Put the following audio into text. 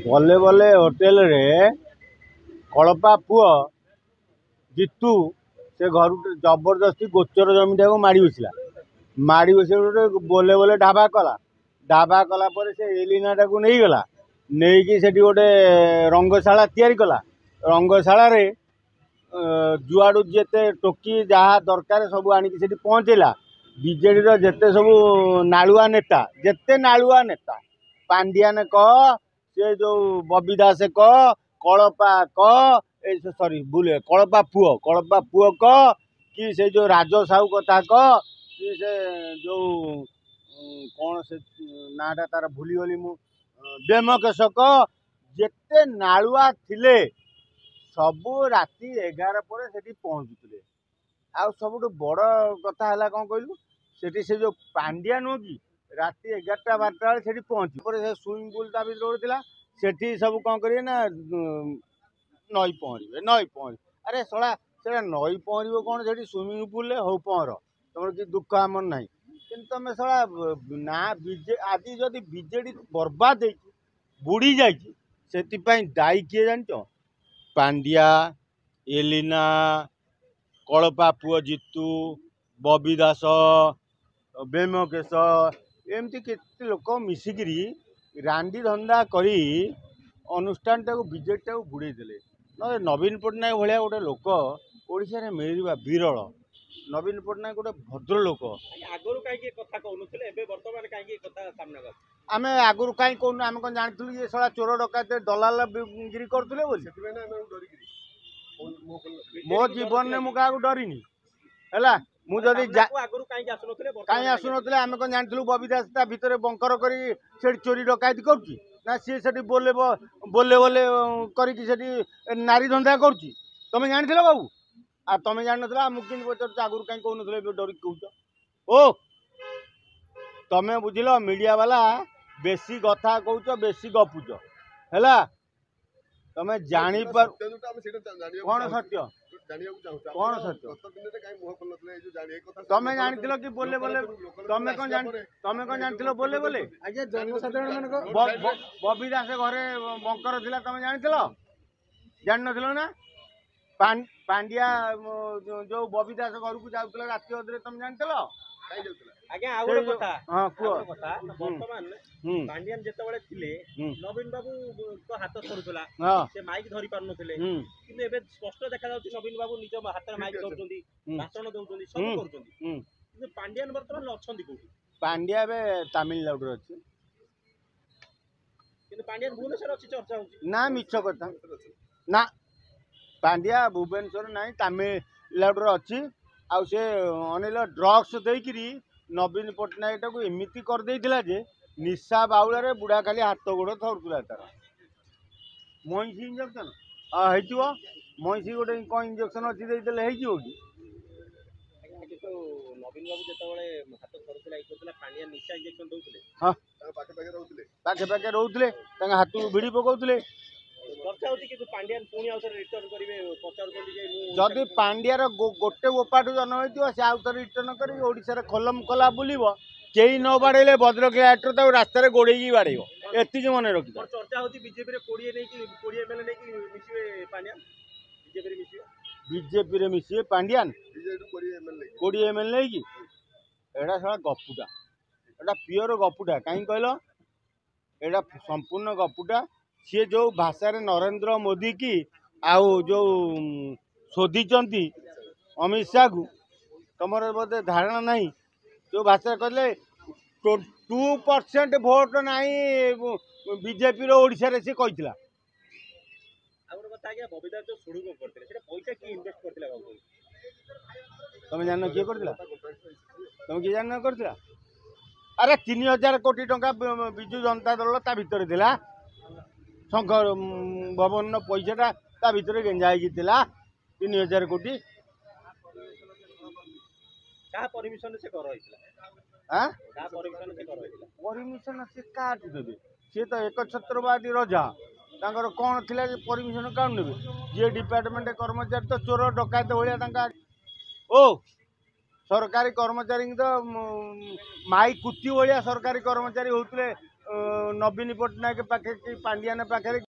बल्ले बल्ले होटेल रे कलपा पुओ जीतू से घर जबरदस्ती गोचर जमीटा को माड़ी बसला माड़ी बस बोले बोले ढाबा कला पर से एलिनाटा को नहीं गला नहीं कि सेठी गोटे रंगशाला तैयारी कला रंगशाला रे जुआड़ू जिते टोकी जहाँ दरकार सब आनिकी सेठी पहुँचेला बीजेडी जेते सब नालुआ नेता जेते नालुआ नेता पांडियान कह से जो बबी दास कह कलपा कह सॉरी बुले कलपा पुओ कह कि से जो राज साहू कथा कह कि से जो कौन से नाटा तार भूलीगली मु बेमकेश कह जेते नालुआ थिले सबू राति 11 पर सेठी पहुँचुले आ सब बड़ कथा है कौन कहलु सेठी से जो पांड्या नुह कि राति 11टा 12टा बेले सेठी पहुँची से स्विमिंग पुल ता भर सेठी सब कौन करिए ना नई पहर अरे सला से नई पहर कौन से स्विमिंग पुल हो पहर तुम कि दुख आमर ना कि तुम सला ना आज जदि बीजेडी बर्बाद बुड़ी जापाई दायी किए जान पांड्या एलिना कलपा पुओ जीतू बबी दास बेमकेश एमती केते लोक मिसिकी रांडी धंदा करी अनुष्ठान टाक बीजेडी टाक बुड़े देले ना नवीन पट्टनायक भाया गोटे लोक ओडिशा मिलवा विरल नवीन पट्टनायक गोटे भद्र लोक आगु कहीं कथा कहूनुले बर्तमान कहीं कथा सामना आम आगुरी कहीं कहूँ आम कौन जानूँ ये सारा चोर डकायत दलाल गिरी करते मो जीवन में मुझे डरनी है मुझे कहीं आसुन आम कौन जानूँ बबी दास भितर बंकर कर चोरी डकायत करुच्ची ना सी से बोले बोले बोले करी नारी धंदा करुच्ची तुम जानी बाबू आ तुम जान ना मुझे पचार आगुरी कहीं कहून डर कह ओ तुम बुझल मीडिया वाला बेसी कथा कौच बेसी गपुच है तुम जानी पर कौन सत्य कौन सत्य तुम जानी कि बोले बोले तुम कौन जान बोले बोले जनसाधारण बबी दास घरे बंकर थिला तुम जान ना पांड्या जो बबी दास घर को जाऊला राति अधे तुम जान आज्ञा आउ गोटे कथा हां कथा वर्तमान पांड्यान जेतेबेले थिले नवीन बाबू को हाथ धरुला से माइक धरि पार नथिले किंतु एबे स्पष्ट देखा जाउछि नवीन बाबू निज हाथ में माइक धरुचंदी भाषण दउचंदी सब करूचंदी किंतु पांड्यान वर्तमान अछंदी कोठी पांड्या एबे तमिलनाडु रे अछि किंतु पांड्यान भुवनेश्वर अछि चर्चा होछि ना मिछ कथा ना पांड्या भुवनेश्वर नाही तमिलनाडु रे अछि आ से अनिल ड्रग्स देकरी नवीन पट्टनायक टाक एमती करदेला जे निशा बाउल बुढ़ा खाली हाथ गोड़ थरुला तार महिषी इंजेक्शन हो महिषी गोटे कौन इंजेक्शन अच्छी देदेले हो कि नवीन बाबू जिते हाथ धरुला पांड्या निशा इंजेक्शन दौले हाँ पाखे पाखे रोते हाथ भिड़ी पकाउले जदि पांड्यार गोटे गोपाठू जन्म हो से आउ थे रिटर्न कर खोलम कला बुल कई न बाड़े भद्रक आटर रास्तार गोड़े बाड़े एति मन रखी चर्चा होती बीजेपी मिसे पांड्यान 20 एमएल नहीं कि एटा सारा गपुटा एटा प्योर गपुटा कहीं कहल एटा संपूर्ण गपुटा सी जो भाषा नरेंद्र मोदी की आउ जो शोधिचंती अमित शाह को तुम बोधे धारणा नहीं जो भाषा कहले 2% भोट नहीं बीजेपी ओडिशा रे से कहितला तुम जान किए करथिला तुम किए जान करथिला अरे 3000 कोटी टंका बिजु जनता दल ता भितर थिला शंकर भवन पैसा ता भितर गेंजा होगी 3000 कोटी परमिशन से परमिशन से काट देवे सी तो एक छत्रवादी रजा तांकर कौन थिला परमिशन काउन नेबे जे डिपार्टमेंट कर्मचारी तो चोर डकायत भाया ओ सरकारी कर्मचारी तो माई कुत्ती भाया सरकारी कर्मचारी होते ନବୀନ ପଟ୍ଟନାୟକ ପାଖରେ କି ପାଣ୍ଡିଆନ ପାଖରେ